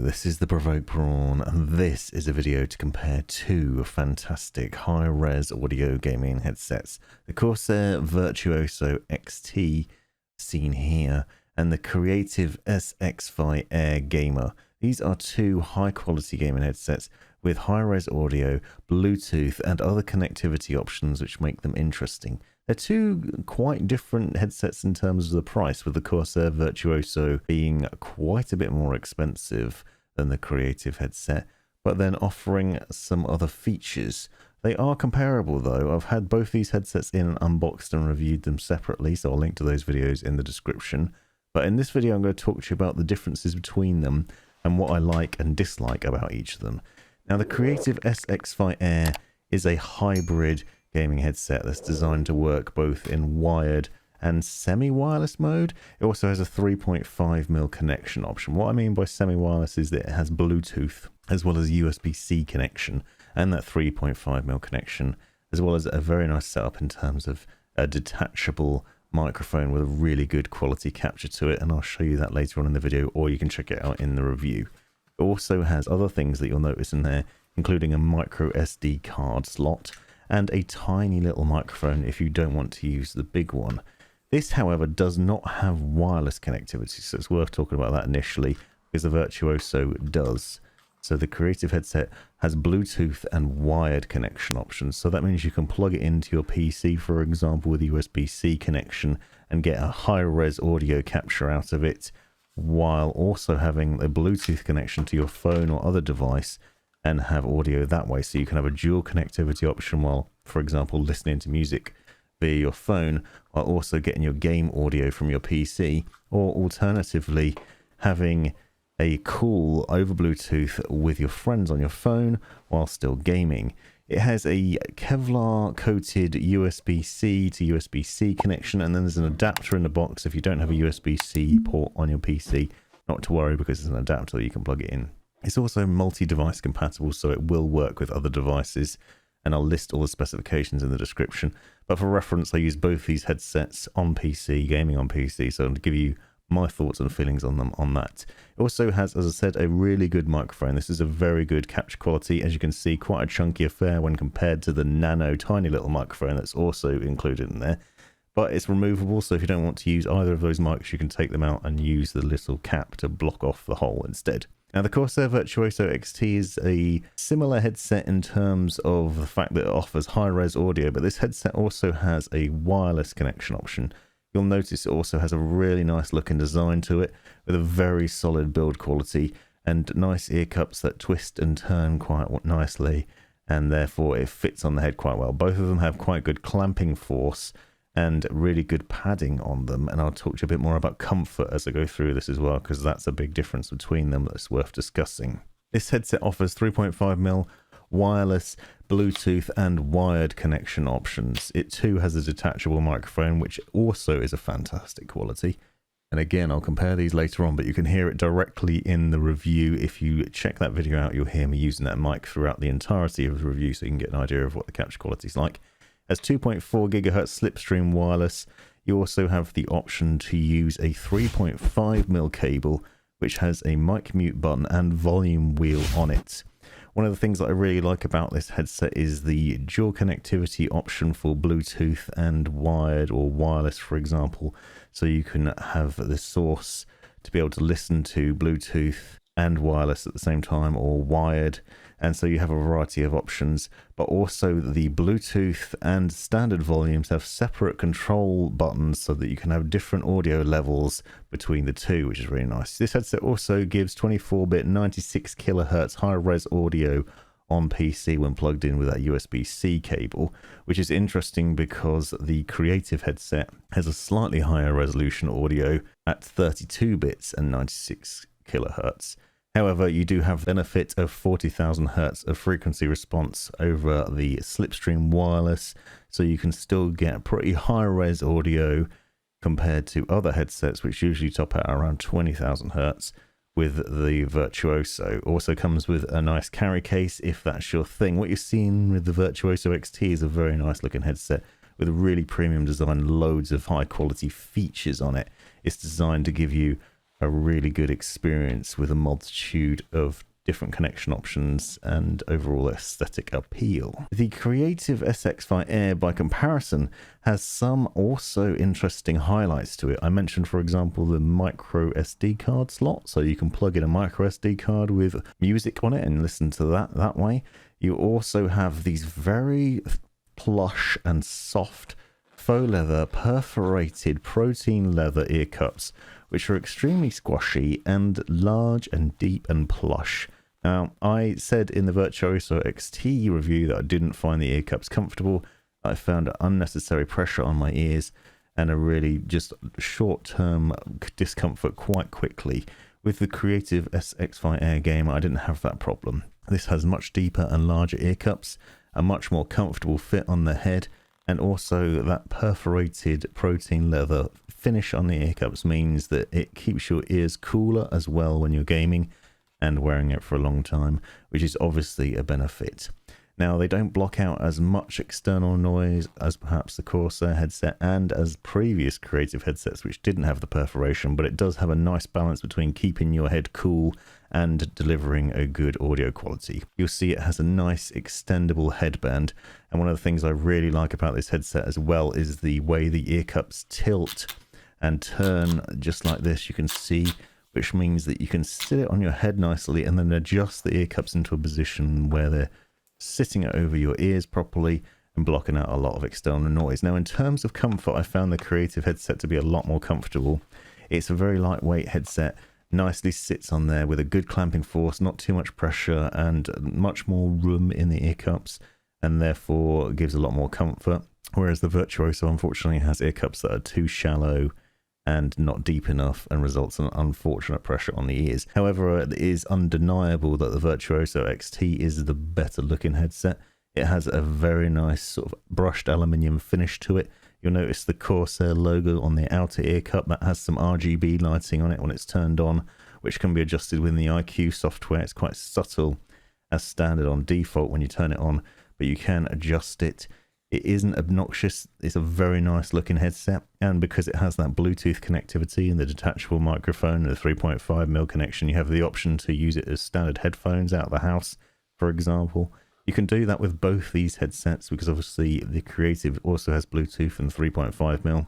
this is the Provoked Prawn, and this is a video to compare two fantastic high-res audio gaming headsets. The Corsair Virtuoso XT, seen here, and the Creative SXFI AIR Gamer. These are two high-quality gaming headsets with high-res audio, Bluetooth, and other connectivity options which make them interesting. They're two quite different headsets in terms of the price, with the Corsair Virtuoso being quite a bit more expensive than the Creative headset, but then offering some other features. They are comparable though. I've had both these headsets in and unboxed and reviewed them separately, so I'll link to those videos in the description. But in this video I'm going to talk to you about the differences between them and what I like and dislike about each of them. Now, the Creative SXFI AIR is a hybrid gaming headset that's designed to work both in wired and semi-wireless mode. It also has a 3.5mm connection option. What I mean by semi-wireless is that it has Bluetooth as well as USB-C connection and that 3.5mm connection, as well as a very nice setup in terms of a detachable microphone with a really good quality capture to it, and I'll show you that later on in the video, or you can check it out in the review. It also has other things that you'll notice in there, including a micro SD card slot and a tiny little microphone if you don't want to use the big one. This, however, does not have wireless connectivity, so it's worth talking about that initially, because the Virtuoso does. So the Creative headset has Bluetooth and wired connection options, so that means you can plug it into your PC, for example, with USB-C connection and get a high-res audio capture out of it, while also having a Bluetooth connection to your phone or other device and have audio that way. So you can have a dual connectivity option while, for example, listening to music via your phone, while also getting your game audio from your PC, or alternatively having a call over Bluetooth with your friends on your phone while still gaming. It has a Kevlar coated USB-C to USB-C connection, and then there's an adapter in the box if you don't have a USB-C port on your PC. Not to worry, because it's an adapter you can plug it in. It's also multi-device compatible, so it will work with other devices, and I'll list all the specifications in the description. But for reference, I use both these headsets on PC, gaming on PC, so to give you my thoughts and feelings on them on that. It also has, as I said, a really good microphone. This is a very good capture quality. As you can see, quite a chunky affair when compared to the nano tiny little microphone that's also included in there. But it's removable, so if you don't want to use either of those mics, you can take them out and use the little cap to block off the hole instead. Now, the Corsair Virtuoso XT is a similar headset in terms of the fact that it offers high-res audio, but this headset also has a wireless connection option. You'll notice it also has a really nice looking design to it, with a very solid build quality and nice ear cups that twist and turn quite nicely, and therefore it fits on the head quite well. Both of them have quite good clamping force and really good padding on them, and I'll talk to you a bit more about comfort as I go through this as well, because that's a big difference between them that's worth discussing. This headset offers 3.5mm wireless, Bluetooth, and wired connection options. It too has a detachable microphone, which also is a fantastic quality. And again, I'll compare these later on, but you can hear it directly in the review. If you check that video out, you'll hear me using that mic throughout the entirety of the review, so you can get an idea of what the capture quality is like. It has 2.4 GHz slipstream wireless. You also have the option to use a 3.5mm cable, which has a mic mute button and volume wheel on it. One of the things that I really like about this headset is the dual connectivity option for Bluetooth and wired or wireless, for example. So you can have the source to be able to listen to Bluetooth and wireless at the same time, or wired, and so you have a variety of options. But also the Bluetooth and standard volumes have separate control buttons so that you can have different audio levels between the two, which is really nice. This headset also gives 24-bit 96 kHz high-res audio on PC when plugged in with that USB-C cable, which is interesting because the Creative headset has a slightly higher resolution audio at 32 bits and 96 kHz. However, you do have the benefit of 40,000 Hz of frequency response over the slipstream wireless, so you can still get pretty high-res audio compared to other headsets, which usually top out around 20,000 Hz with the Virtuoso. Also comes with a nice carry case if that's your thing. What you're seeing with the Virtuoso XT is a very nice looking headset with a really premium design, loads of high quality features on it. It's designed to give you a really good experience with a multitude of different connection options and overall aesthetic appeal. The Creative SXFI AIR, by comparison, has some also interesting highlights to it. I mentioned, for example, the micro SD card slot, so you can plug in a micro SD card with music on it and listen to that way. You also have these very plush and soft faux leather perforated protein leather ear cups, which are extremely squashy and large and deep and plush. Now, I said in the Virtuoso XT review that I didn't find the ear cups comfortable. I found unnecessary pressure on my ears and a really just short-term discomfort quite quickly. With the Creative SXFI AIR Gamer, I didn't have that problem. This has much deeper and larger ear cups, a much more comfortable fit on the head, and also that perforated protein leather finish on the ear cups means that it keeps your ears cooler as well when you're gaming and wearing it for a long time, which is obviously a benefit. Now, they don't block out as much external noise as perhaps the Corsair headset and as previous Creative headsets which didn't have the perforation, but it does have a nice balance between keeping your head cool and delivering a good audio quality. You'll see it has a nice extendable headband, and one of the things I really like about this headset as well is the way the ear cups tilt and turn just like this, you can see, which means that you can sit it on your head nicely and then adjust the ear cups into a position where they're sitting over your ears properly and blocking out a lot of external noise. Now, in terms of comfort, I found the Creative headset to be a lot more comfortable. It's a very lightweight headset, nicely sits on there with a good clamping force, not too much pressure, and much more room in the ear cups, and therefore gives a lot more comfort. Whereas the Virtuoso unfortunately has ear cups that are too shallow and not deep enough and results in unfortunate pressure on the ears. However, it is undeniable that the Virtuoso XT is the better looking headset. It has a very nice sort of brushed aluminium finish to it. You'll notice the Corsair logo on the outer ear cup that has some RGB lighting on it when it's turned on, which can be adjusted within the IQ software. It's quite subtle as standard on default when you turn it on, but you can adjust it. It isn't obnoxious. It's a very nice looking headset, and because it has that Bluetooth connectivity and the detachable microphone and the 3.5mm connection, you have the option to use it as standard headphones out of the house, for example. You can do that with both these headsets because obviously the Creative also has Bluetooth and 3.5mm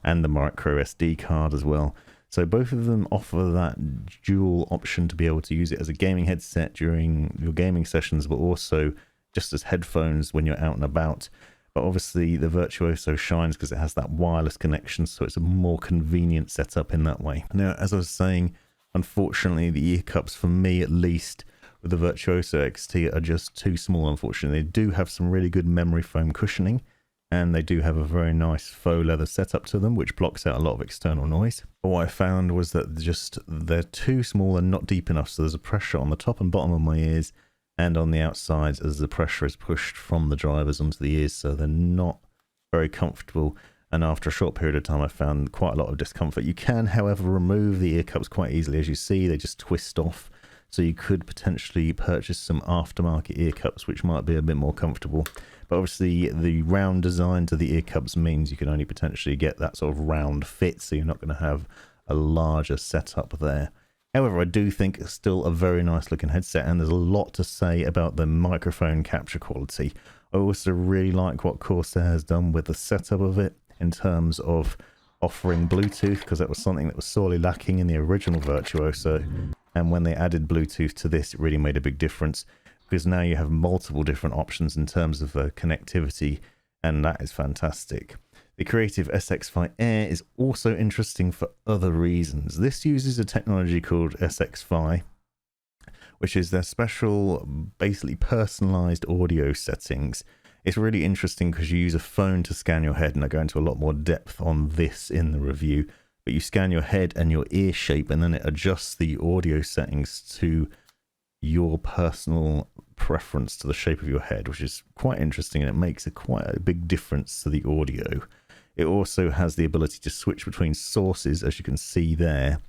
and the micro SD card as well. So both of them offer that dual option to be able to use it as a gaming headset during your gaming sessions, but also just as headphones when you're out and about. But obviously the Virtuoso shines because it has that wireless connection, so it's a more convenient setup in that way. Now, as I was saying, unfortunately the ear cups, for me at least, with the Virtuoso XT are just too small, unfortunately. They do have some really good memory foam cushioning, and they do have a very nice faux leather setup to them, which blocks out a lot of external noise. But what I found was that they're too small and not deep enough, so there's a pressure on the top and bottom of my ears and on the outsides as the pressure is pushed from the drivers onto the ears, so they're not very comfortable. And after a short period of time, I found quite a lot of discomfort. You can, however, remove the ear cups quite easily. As you see, they just twist off. So you could potentially purchase some aftermarket ear cups, which might be a bit more comfortable. But obviously, the round design to the ear cups means you can only potentially get that sort of round fit, so you're not going to have a larger setup there. However, I do think it's still a very nice looking headset, and there's a lot to say about the microphone capture quality. I also really like what Corsair has done with the setup of it in terms of offering Bluetooth, because that was something that was sorely lacking in the original Virtuoso. And when they added Bluetooth to this, it really made a big difference, because now you have multiple different options in terms of connectivity, and that is fantastic. The Creative SXFI AIR is also interesting for other reasons. This uses a technology called SXFI, which is their special, basically personalized audio settings. It's really interesting because you use a phone to scan your head, and I go into a lot more depth on this in the review. But you scan your head and your ear shape, and then it adjusts the audio settings to your personal preference to the shape of your head, which is quite interesting, and it makes quite a big difference to the audio. It also has the ability to switch between sources, as you can see there,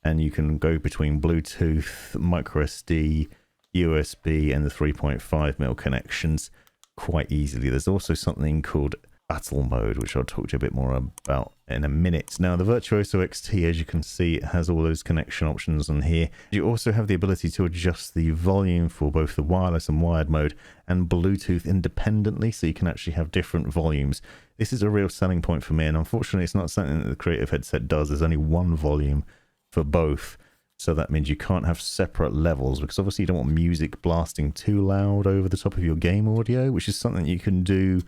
and you can go between Bluetooth, micro SD, USB, and the 3.5mm connections quite easily. There's also something called battle mode, which I'll talk to you a bit more about in a minute. Now the Virtuoso XT, as you can see, it has all those connection options on here. You also have the ability to adjust the volume for both the wireless and wired mode and Bluetooth independently, so you can actually have different volumes. This is a real selling point for me, and unfortunately it's not something that the Creative headset does. There's only one volume for both, so that means you can't have separate levels, because obviously you don't want music blasting too loud over the top of your game audio, which is something you can do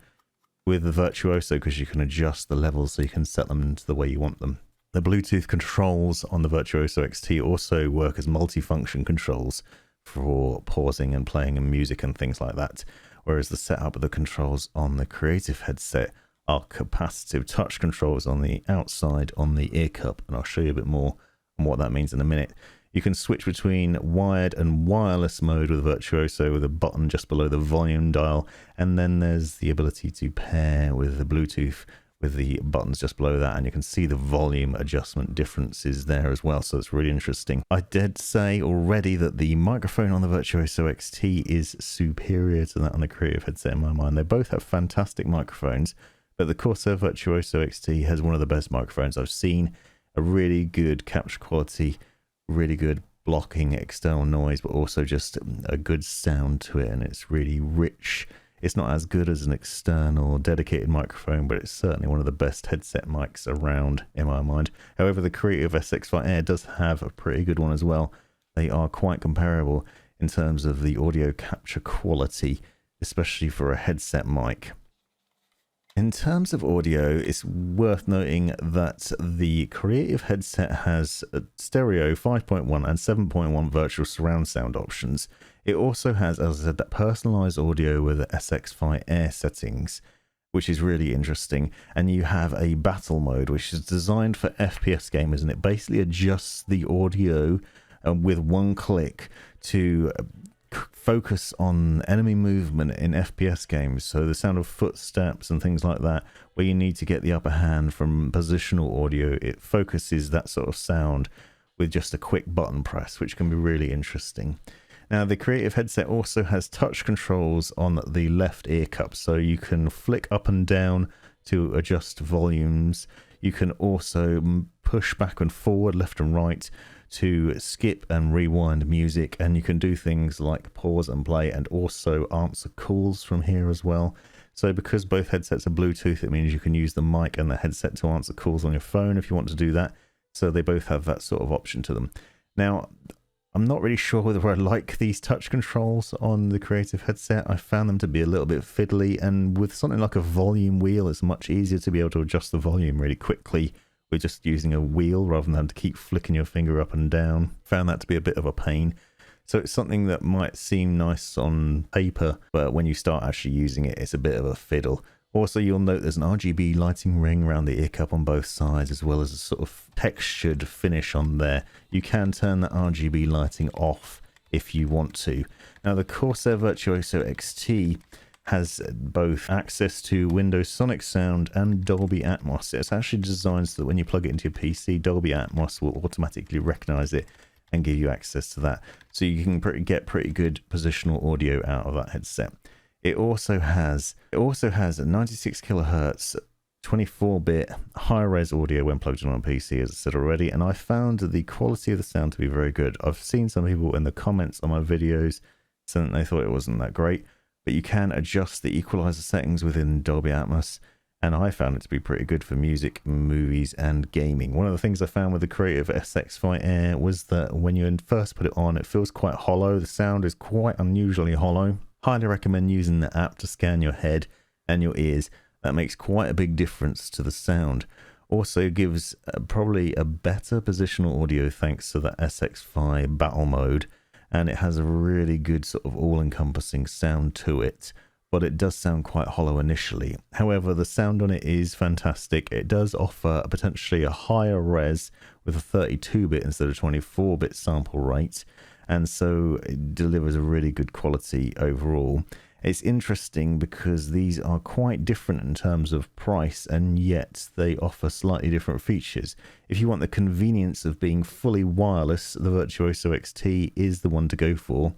with the Virtuoso, because you can adjust the levels so you can set them to the way you want them. The Bluetooth controls on the Virtuoso XT also work as multifunction controls for pausing and playing and music and things like that, whereas the setup of the controls on the Creative headset are capacitive touch controls on the outside on the ear cup, and I'll show you a bit more on what that means in a minute. You can switch between wired and wireless mode with Virtuoso with a button just below the volume dial, and then there's the ability to pair with the Bluetooth with the buttons just below that, and you can see the volume adjustment differences there as well, so it's really interesting. I did say already that the microphone on the Virtuoso XT is superior to that on the Creative headset in my mind. They both have fantastic microphones, but the Corsair Virtuoso XT has one of the best microphones I've seen. A really good capture quality, really good blocking external noise, but also just a good sound to it, and it's really rich. It's not as good as an external dedicated microphone, but it's certainly one of the best headset mics around in my mind. However, the Creative SXFI AIR does have a pretty good one as well. They are quite comparable in terms of the audio capture quality, especially for a headset mic. In terms of audio, it's worth noting that the Creative headset has stereo 5.1 and 7.1 virtual surround sound options. It also has, as I said, that personalized audio with the SXFI AIR settings, which is really interesting. And you have a battle mode, which is designed for FPS gamers, and it basically adjusts the audio with one click to focus on enemy movement in FPS games, so the sound of footsteps and things like that, where you need to get the upper hand from positional audio. It focuses that sort of sound with just a quick button press, which can be really interesting. Now the Creative headset also has touch controls on the left ear cup, so you can flick up and down to adjust volumes. You can also push back and forward, left and right, to skip and rewind music, and you can do things like pause and play and also answer calls from here as well. So because both headsets are Bluetooth, it means you can use the mic and the headset to answer calls on your phone if you want to do that. So they both have that sort of option to them. Now, I'm not really sure whether I like these touch controls on the Creative headset. I found them to be a little bit fiddly, and with something like a volume wheel, it's much easier to be able to adjust the volume really quickly. We're just using a wheel rather than having to keep flicking your finger up and down. Found that to be a bit of a pain. So it's something that might seem nice on paper, but when you start actually using it, it's a bit of a fiddle. Also, you'll note there's an RGB lighting ring around the ear cup on both sides, as well as a sort of textured finish on there. You can turn the RGB lighting off if you want to. Now, the Corsair Virtuoso XT has both access to Windows Sonic Sound and Dolby Atmos. It's actually designed so that when you plug it into your PC, Dolby Atmos will automatically recognize it and give you access to that. So you can get pretty good positional audio out of that headset. It also has a 96 kilohertz 24-bit high-res audio when plugged in on a PC, as I said already, and I found the quality of the sound to be very good. I've seen some people in the comments on my videos saying they thought it wasn't that great, but you can adjust the equalizer settings within Dolby Atmos, and I found it to be pretty good for music, movies, and gaming. One of the things I found with the Creative SXFI AIR was that when you first put it on, it feels quite hollow. The sound is quite unusually hollow. Highly recommend using the app to scan your head and your ears. That makes quite a big difference to the sound. Also gives probably a better positional audio thanks to the SXFI battle mode, and it has a really good sort of all-encompassing sound to it, but it does sound quite hollow initially. However, the sound on it is fantastic. It does offer potentially a higher res with a 32-bit instead of 24-bit sample rate, and so it delivers a really good quality overall. It's interesting because these are quite different in terms of price, and yet they offer slightly different features. If you want the convenience of being fully wireless, the Virtuoso XT is the one to go for.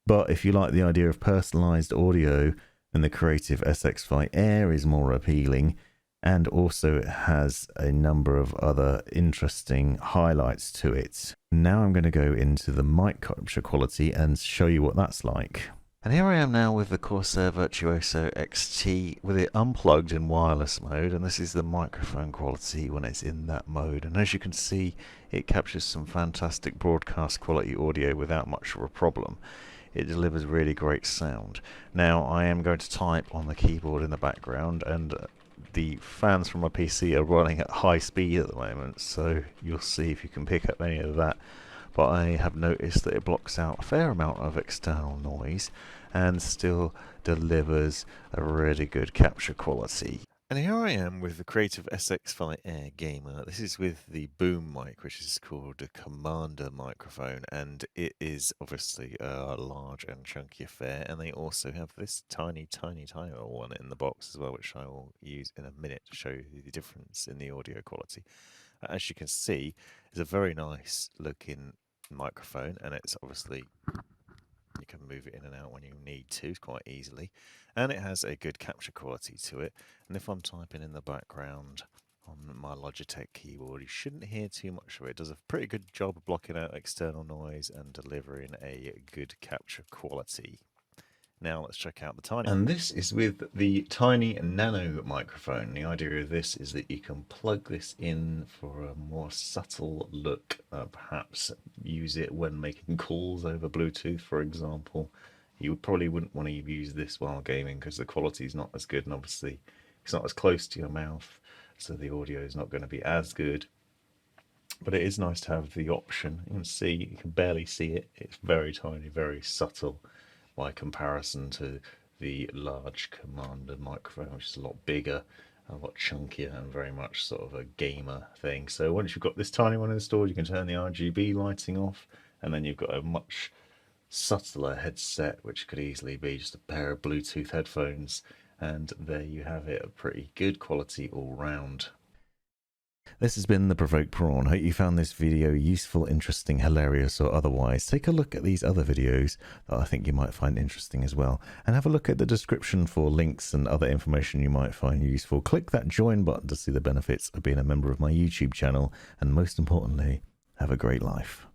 But if you like the idea of personalized audio, then the Creative SXFI AIR is more appealing. And also it has a number of other interesting highlights to it. Now I'm going to go into the mic capture quality and show you what that's like. And here I am now with the Corsair Virtuoso XT with it unplugged in wireless mode, and this is the microphone quality when it's in that mode. And as you can see, it captures some fantastic broadcast quality audio without much of a problem. It delivers really great sound. Now I am going to type on the keyboard in the background, and the fans from my PC are running at high speed at the moment, so you'll see if you can pick up any of that. But I have noticed that it blocks out a fair amount of external noise and still delivers a really good capture quality. And here I am with the Creative SXFI AIR Gamer. This is with the boom mic, which is called a Commander microphone, and it is obviously a large and chunky affair. And they also have this tiny one in the box as well, which I will use in a minute to show you the difference in the audio quality. As you can see, it's a very nice looking microphone, and it's obviously, you can move it in and out when you need to quite easily, and it has a good capture quality to it. And if I'm typing in the background on my Logitech keyboard, you shouldn't hear too much of it. It does a pretty good job of blocking out external noise and delivering a good capture quality. Now let's check out the tiny. And this is with the tiny nano microphone. The idea of this is that you can plug this in for a more subtle look, perhaps use it when making calls over Bluetooth, for example. You probably wouldn't want to use this while gaming because the quality is not as good, and obviously it's not as close to your mouth, so the audio is not going to be as good. But it is nice to have the option. You can see, you can barely see it. It's very tiny, very subtle by comparison to the large Commander microphone, which is a lot bigger, a lot chunkier, and very much sort of a gamer thing. So once you've got this tiny one installed, you can turn the RGB lighting off, and then you've got a much subtler headset, which could easily be just a pair of Bluetooth headphones, and there you have it, a pretty good quality all round. This has been the Provoked Prawn. Hope you found this video useful, interesting, hilarious, or otherwise. Take a look at these other videos that I think you might find interesting as well, and have a look at the description for links and other information you might find useful. Click that join button to see the benefits of being a member of my YouTube channel, and most importantly, have a great life.